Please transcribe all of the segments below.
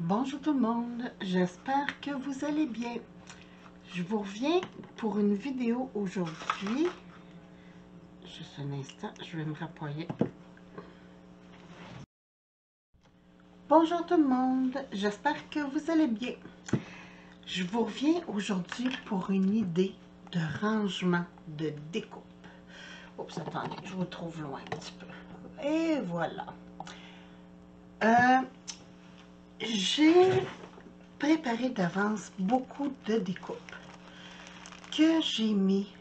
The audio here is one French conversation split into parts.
Bonjour tout le monde, j'espère que vous allez bien. Je vous reviens pour une vidéo aujourd'hui. Juste un instant, je vais me rapprocher. Bonjour tout le monde, j'espère que vous allez bien. Je vous reviens aujourd'hui pour une idée de rangement de découpe. Oups, attendez, je vous trouve loin un petit peu. Et voilà. J'ai préparé d'avance beaucoup de découpes que j'ai mis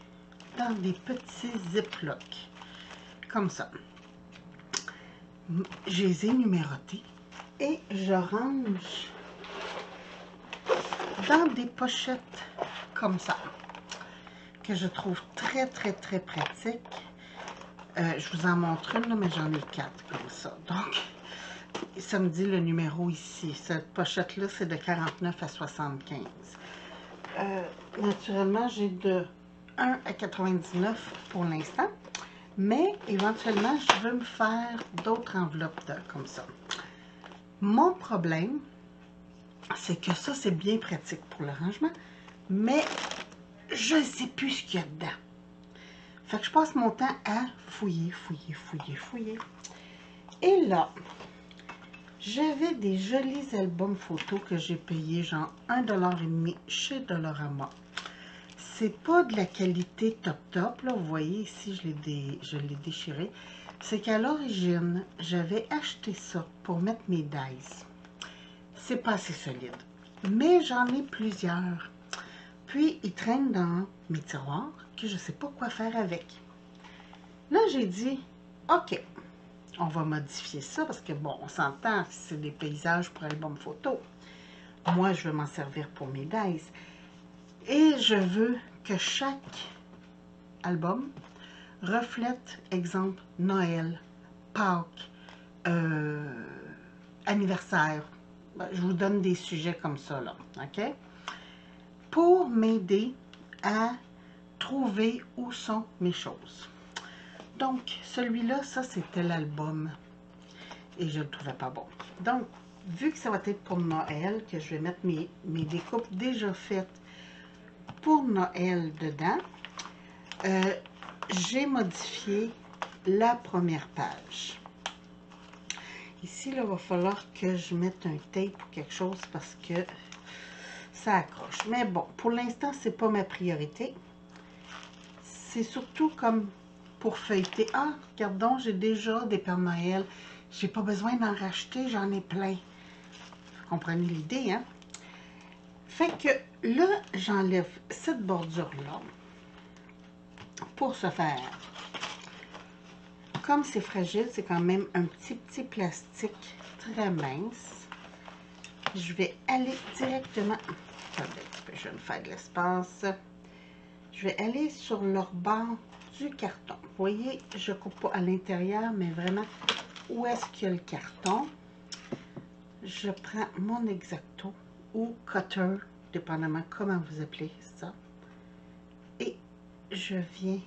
dans des petits ziplocs, comme ça. Je les ai numérotés et je range dans des pochettes comme ça, que je trouve très pratique. Je vous en montre une, mais j'en ai 4 comme ça. Donc, ça me dit le numéro ici. Cette pochette-là, c'est de 49 à 75. Naturellement, j'ai de 1 à 99 pour l'instant. Mais éventuellement, je veux me faire d'autres enveloppes comme ça. Mon problème, c'est que ça, c'est bien pratique pour le rangement, mais je ne sais plus ce qu'il y a dedans. Fait que je passe mon temps à fouiller. Et là, j'avais des jolis albums photos que j'ai payés genre 1,5$ chez Dollarama. C'est pas de la qualité top, là. Vous voyez ici, je l'ai déchiré. C'est qu'à l'origine, j'avais acheté ça pour mettre mes dies. C'est pas assez solide. Mais j'en ai plusieurs. Puis, ils traînent dans mes tiroirs que je sais pas quoi faire avec. Là, j'ai dit, OK, on va modifier ça parce que, bon, on s'entend, c'est des paysages pour album photo. Moi, je veux m'en servir pour mes dies. Et je veux que chaque album reflète, exemple, Noël, Pâques, anniversaire. Je vous donne des sujets comme ça, là, OK? Pour m'aider à trouver où sont mes choses. Donc, celui-là, ça, c'était l'album. Et je ne le trouvais pas bon. Donc, vu que ça va être pour Noël, que je vais mettre mes découpes déjà faites pour Noël dedans, j'ai modifié la première page. Ici, là, il va falloir que je mette un tape ou quelque chose parce que ça accroche. Mais bon, pour l'instant, c'est pas ma priorité. C'est surtout comme pour feuilleter. Ah, regardons, j'ai déjà des Pères Noël. J'ai pas besoin d'en racheter, j'en ai plein. Vous comprenez l'idée, hein? Fait que là, j'enlève cette bordure-là pour se faire. Comme c'est fragile, c'est quand même un petit plastique très mince. Je vais aller directement. Attendez, je vais me faire de l'espace. Je vais aller sur le rebord du carton. Vous voyez, je coupe pas à l'intérieur, mais vraiment où est-ce qu'il y a le carton. Je prends mon X-Acto ou cutter, dépendamment comment vous appelez ça. Et je viens.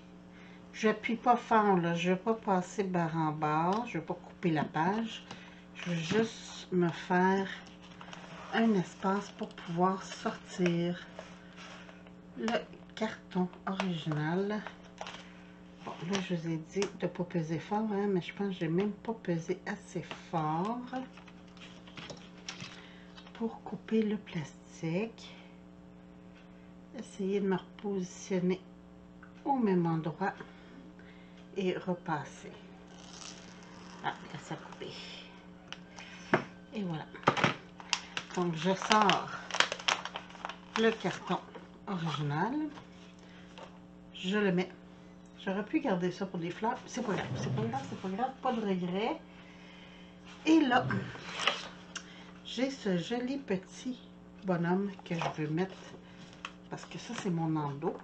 J'appuie pas fort, là. Je ne vais pas passer barre en barre. Je ne vais pas couper la page. Je veux juste me faire un espace pour pouvoir sortir le carton original. Bon, là, je vous ai dit de ne pas peser fort, hein, mais je pense que je n'ai même pas pesé assez fort pour couper le plastique. Essayez de me repositionner au même endroit et repasser. Ah, là, ça a coupé. Et voilà. Donc, je sors le carton original. Je le mets. J'aurais pu garder ça pour des fleurs. C'est pas grave, c'est pas grave, c'est pas grave. Pas de regret. Et là, j'ai ce joli petit bonhomme que je veux mettre. Parce que ça, c'est mon endos.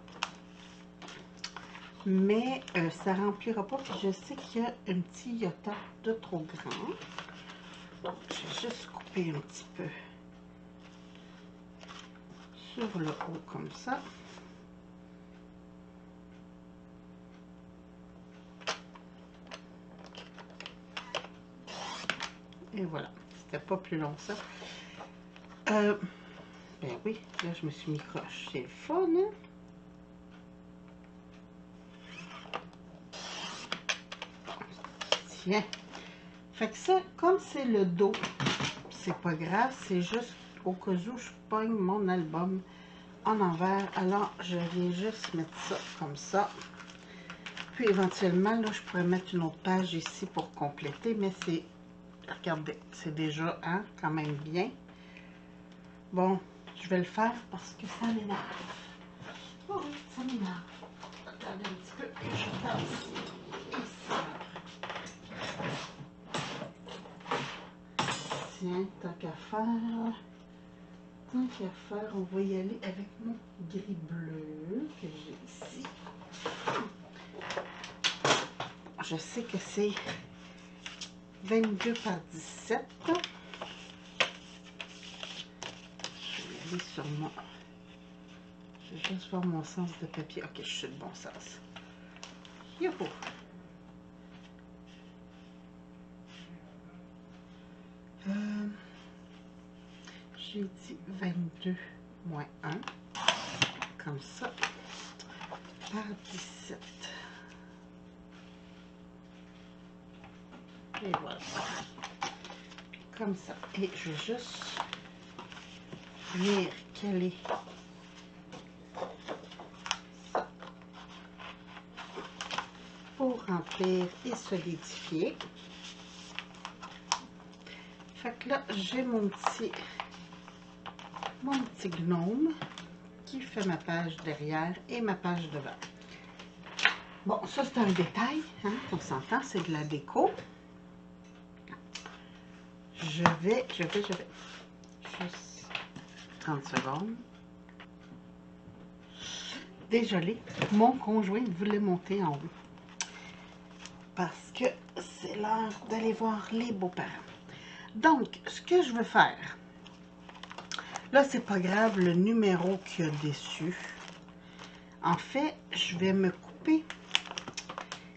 Mais ça remplira pas. Puis je sais qu'il y a un petit iota de trop grand. Donc, j'ai juste coupé un petit peu sur le haut comme ça. Et voilà, c'était pas plus long ça. Ben oui, là, je me suis mis croche. C'est le fun, hein? Tiens. Fait que ça, comme c'est le dos, c'est pas grave, c'est juste au cas où je pogne mon album en envers. Alors, je viens juste mettre ça comme ça. Puis éventuellement, là, je pourrais mettre une autre page ici pour compléter, mais c'est, regardez, c'est déjà, hein, quand même bien. Bon, je vais le faire parce que ça m'énerve. Oh oui, ça m'énerve. Attendez un petit peu, je passe ici. Tiens, tant qu'à faire, on va y aller avec mon gris bleu que j'ai ici. Je sais que c'est 22 par 17. Je vais aller sur moi. Je vais juste voir mon sens de papier. Ok, je suis le bon sens. Youhou! J'ai dit 22 moins 1. Comme ça. Par 17. Et voilà. Comme ça. Et je vais juste venir caler ça pour remplir et solidifier. Fait que là, j'ai mon petit gnome qui fait ma page derrière et ma page devant. Bon, ça c'est un détail, hein, on s'entend, c'est de la déco. Je vais, juste 30 secondes. Désolée, mon conjoint voulait monter en haut. Parce que c'est l'heure d'aller voir les beaux-parents. Donc, ce que je veux faire, là, c'est pas grave le numéro qu'il y a dessus. En fait, je vais me couper.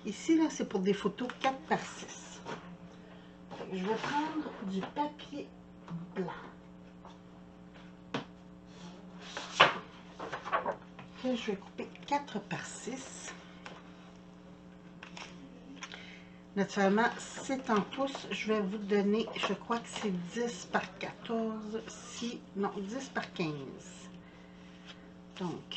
Ici, là, c'est pour des photos 4 par 6. Je vais prendre du papier blanc. Que je vais couper 4 par 6. Naturellement, c'est en pouces. Je vais vous donner, je crois que c'est 10 par 14. Si, non, 10 par 15. Donc,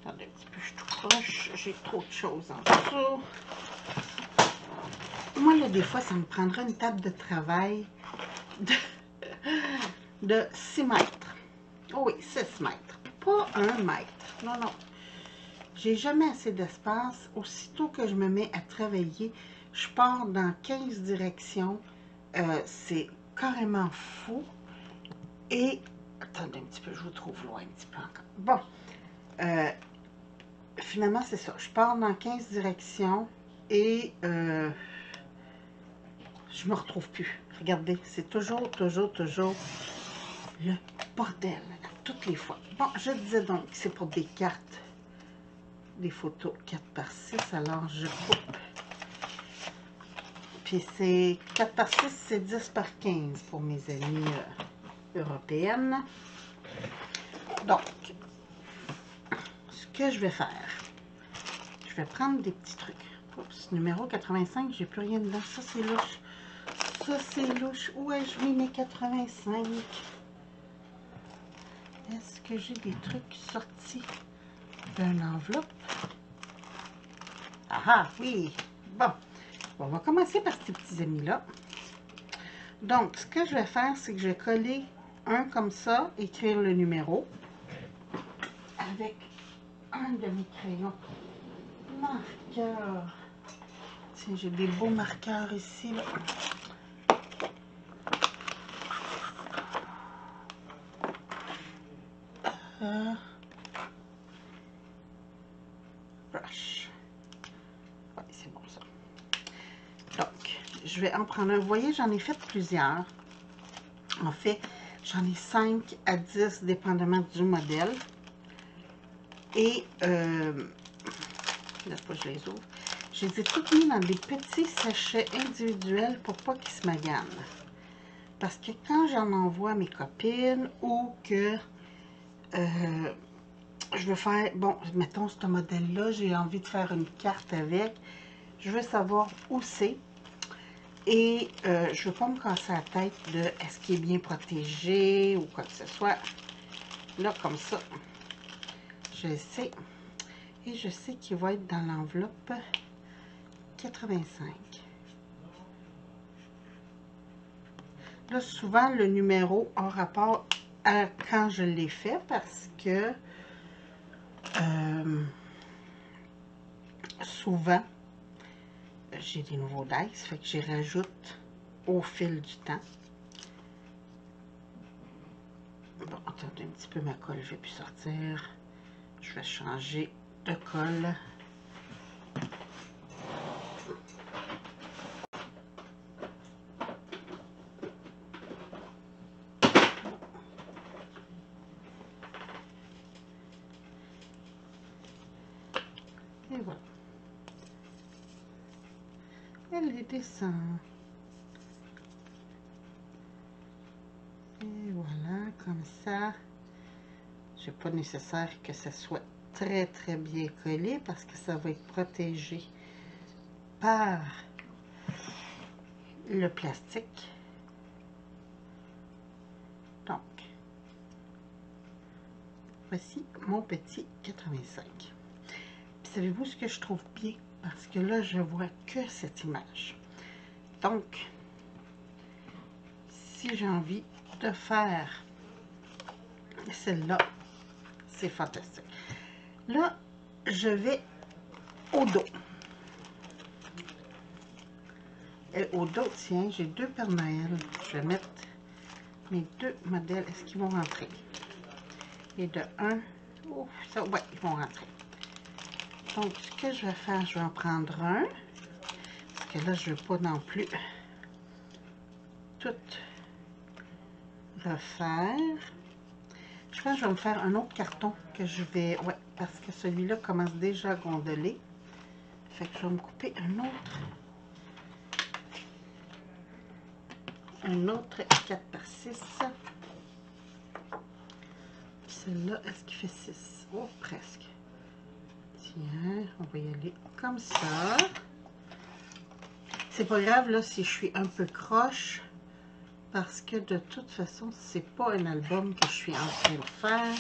attendez un petit peu, je suis tout proche. J'ai trop de choses en dessous. Moi, là, des fois, ça me prendrait une table de travail de 6 mètres. Oh oui, 6 mètres. Pas 1 mètre. Non, non. J'ai jamais assez d'espace. Aussitôt que je me mets à travailler, je pars dans 15 directions. C'est carrément fou. Et, attendez un petit peu, je vous trouve loin un petit peu encore. Bon, finalement, c'est ça. Je pars dans 15 directions et je me retrouve plus. Regardez, c'est toujours le bordel à toutes les fois. Bon, je disais donc que c'est pour des cartes, des photos 4 par 6, alors je coupe. Puis c'est 4 par 6, c'est 10 par 15 pour mes amies européennes. Donc, ce que je vais faire, je vais prendre des petits trucs. Oups, numéro 85, j'ai plus rien dedans. Ça, c'est louche. Ça, c'est louche. Où ai-je mis mes 85? Est-ce que j'ai des trucs sortis d'une enveloppe? Ah, oui. Bon, on va commencer par ces petits amis-là. Donc, ce que je vais faire, c'est que je vais coller un comme ça, écrire le numéro avec un de mes crayons marqueurs. Tiens, j'ai des beaux marqueurs ici, là. Brush. Oui, c'est bon ça. Donc, je vais en prendre un. Vous voyez, j'en ai fait plusieurs. En fait, j'en ai 5 à 10, dépendamment du modèle. Et, là, pas je les ouvre. Je les ai toutes mis dans des petits sachets individuels pour pas qu'ils se maganent. Parce que quand j'en envoie à mes copines ou que je veux faire, bon, mettons ce modèle-là, j'ai envie de faire une carte avec, je veux savoir où c'est et je veux pas me casser la tête de est-ce qu'il est bien protégé ou quoi que ce soit. Là, comme ça, je sais. Et je sais qu'il va être dans l'enveloppe 85. Là, souvent, le numéro a rapport à quand je l'ai fait parce que souvent, j'ai des nouveaux dice, fait que j'y rajoute au fil du temps. Bon, attendez un petit peu, ma colle, je vais plus sortir. Je vais changer de colle. Et voilà. Elle les descend. Et voilà, comme ça. C'est pas nécessaire que ça soit très très bien collé parce que ça va être protégé par le plastique. Donc, voici mon petit 85. Puis savez-vous ce que je trouve bien? Parce que là, je vois que cette image. Donc, si j'ai envie de faire celle-là, c'est fantastique. Là, je vais au dos. Et au dos, tiens, j'ai deux Père Noël. Je vais mettre mes deux modèles. Est-ce qu'ils vont rentrer? Et de 1, oh, ça, ouais, ils vont rentrer. Donc, ce que je vais faire, je vais en prendre un. Parce que là, je ne veux pas non plus tout refaire. Je pense que je vais me faire un autre carton que je vais... Ouais, parce que celui-là commence déjà à gondoler. Fait que je vais me couper un autre 4 par 6. Celle-là, est-ce qu'il fait 6? Oh, presque. Tiens, on va y aller comme ça. C'est pas grave, là, si je suis un peu croche. Parce que de toute façon, c'est pas un album que je suis en train de faire.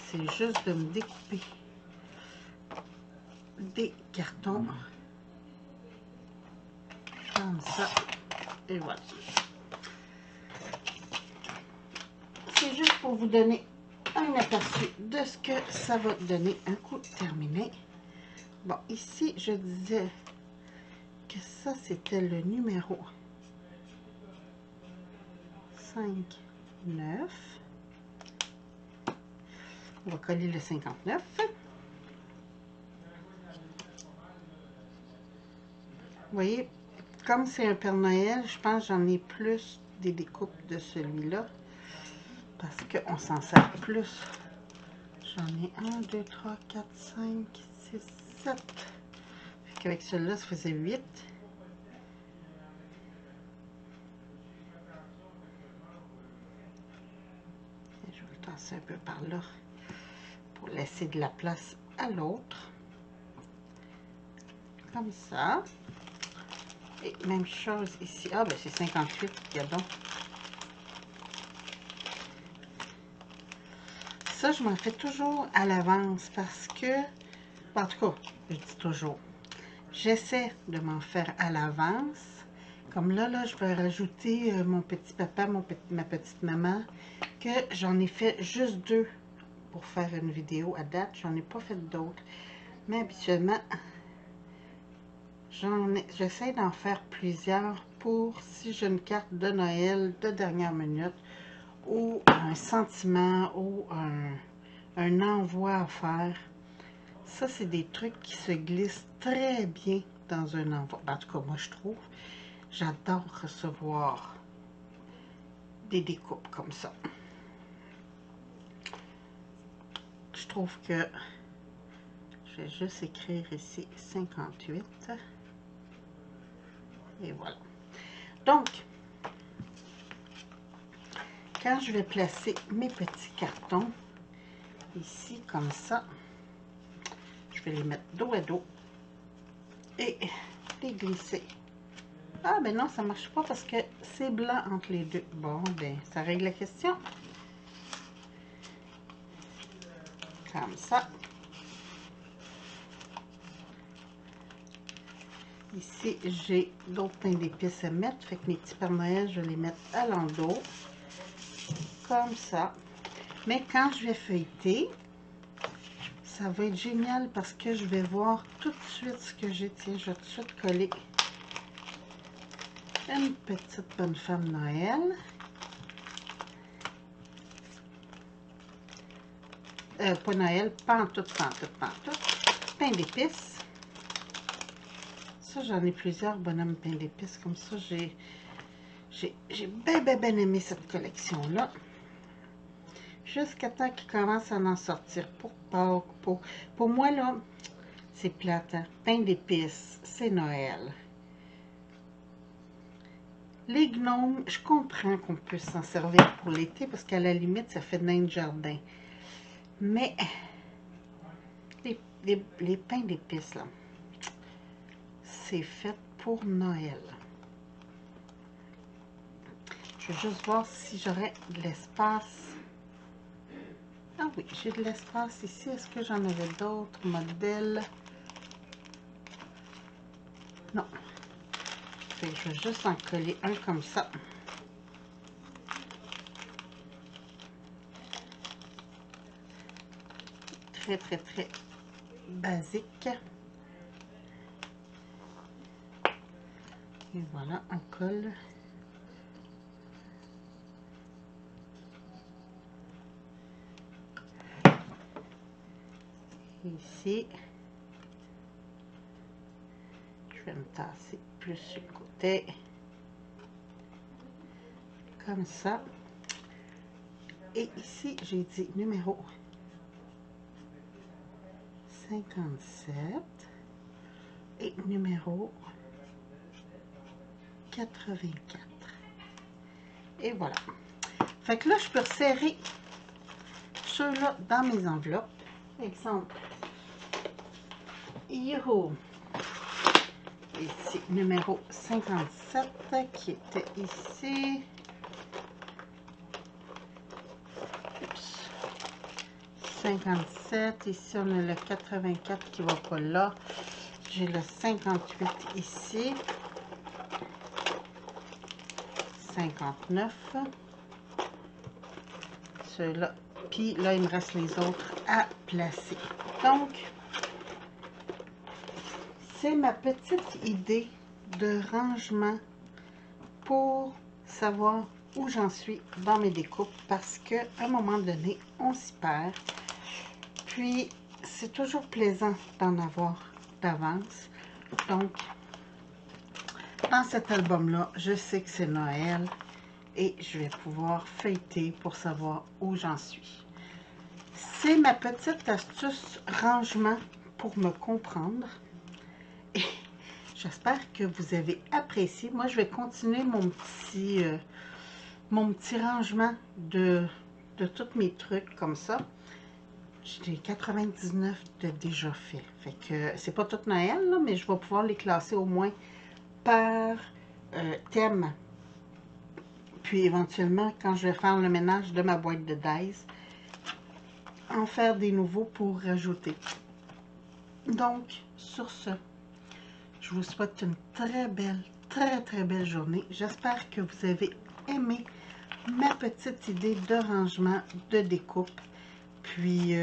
C'est juste de me découper des cartons. Comme ça. Et voilà. C'est juste pour vous donner un aperçu de ce que ça va donner un coup terminé. Bon, ici, je disais que ça, c'était le numéro 5, 9. On va coller le 59. Vous voyez, comme c'est un Père Noël, je pense que j'en ai plus des découpes de celui-là. Parce qu'on s'en sert plus. J'en ai 1, 2, 3, 4, 5, 6, 7. Avec celui-là, ça faisait 8. Et je vais le tasser un peu par là pour laisser de la place à l'autre. Comme ça. Et même chose ici. Ah, ben c'est 58, regardons. Ça, je m'en fais toujours à l'avance parce que, en tout cas, je dis toujours, j'essaie de m'en faire à l'avance. Comme là, je vais rajouter mon petit papa, ma petite maman, que j'en ai fait juste 2 pour faire une vidéo à date. J'en ai pas fait d'autres. Mais habituellement, j'essaie d'en faire plusieurs pour si j'ai une carte de Noël de dernière minute ou un sentiment ou un envoi à faire. Ça, c'est des trucs qui se glissent très bien dans un envoi. En tout cas, moi, je trouve. J'adore recevoir des découpes comme ça. Je trouve que... Je vais juste écrire ici 58. Et voilà. Donc, quand je vais placer mes petits cartons, ici, comme ça, je vais les mettre dos à dos et les glisser. Ah, ben non, ça ne marche pas parce que c'est blanc entre les deux. Bon, ben, ça règle la question. Comme ça. Ici, j'ai d'autres pains d'épices à mettre. Fait que mes petits Père Noël, je vais les mettre à l'endos. Comme ça. Mais quand je vais feuilleter, ça va être génial parce que je vais voir tout de suite ce que j'ai. Tiens, je vais tout de suite coller une petite bonne femme Noël. Pas Noël, pantoute. Pain d'épices. Ça, j'en ai plusieurs bonhommes pain d'épices. Comme ça, j'ai bien aimé cette collection-là. Jusqu'à temps qu'ils commencent à en sortir pour Pâques. Pour moi, là, c'est plate. Hein? Pain d'épices, c'est Noël. Les gnomes, je comprends qu'on peut s'en servir pour l'été parce qu'à la limite, ça fait nain de jardin. Mais les pains d'épices, là, c'est fait pour Noël. Je vais juste voir si j'aurais de l'espace. Ah oui, j'ai de l'espace ici. Est-ce que j'en avais d'autres modèles? Non. Je vais juste en coller un comme ça. Très basique. Et voilà, on colle. Ici, je vais me tasser plus sur le côté. Comme ça. Et ici, j'ai dit numéro 57 et numéro 84. Et voilà. Fait que là, je peux resserrer ceux-là dans mes enveloppes. Exemple, Yo! Ici, numéro 57 qui était ici. Oups. 57. Ici, on a le 84 qui ne va pas là. J'ai le 58 ici. 59. Ceux-là. Puis là, il me reste les autres à placer. Donc, c'est ma petite idée de rangement pour savoir où j'en suis dans mes découpes parce qu'à un moment donné, on s'y perd. Puis, c'est toujours plaisant d'en avoir d'avance. Donc, dans cet album-là, je sais que c'est Noël et je vais pouvoir feuilleter pour savoir où j'en suis. C'est ma petite astuce rangement pour me comprendre. Et j'espère que vous avez apprécié. Moi, je vais continuer mon petit rangement de tous mes trucs comme ça. J'ai 99 de déjà fait. Fait que c'est pas tout Noël, là, mais je vais pouvoir les classer au moins par thème. Puis éventuellement, quand je vais faire le ménage de ma boîte de dice, en faire des nouveaux pour rajouter. Donc, sur ce, je vous souhaite une très belle journée. J'espère que vous avez aimé ma petite idée de rangement, de découpe. Puis,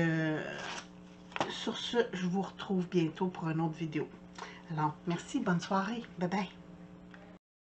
sur ce, je vous retrouve bientôt pour une autre vidéo. Alors, merci, bonne soirée. Bye bye.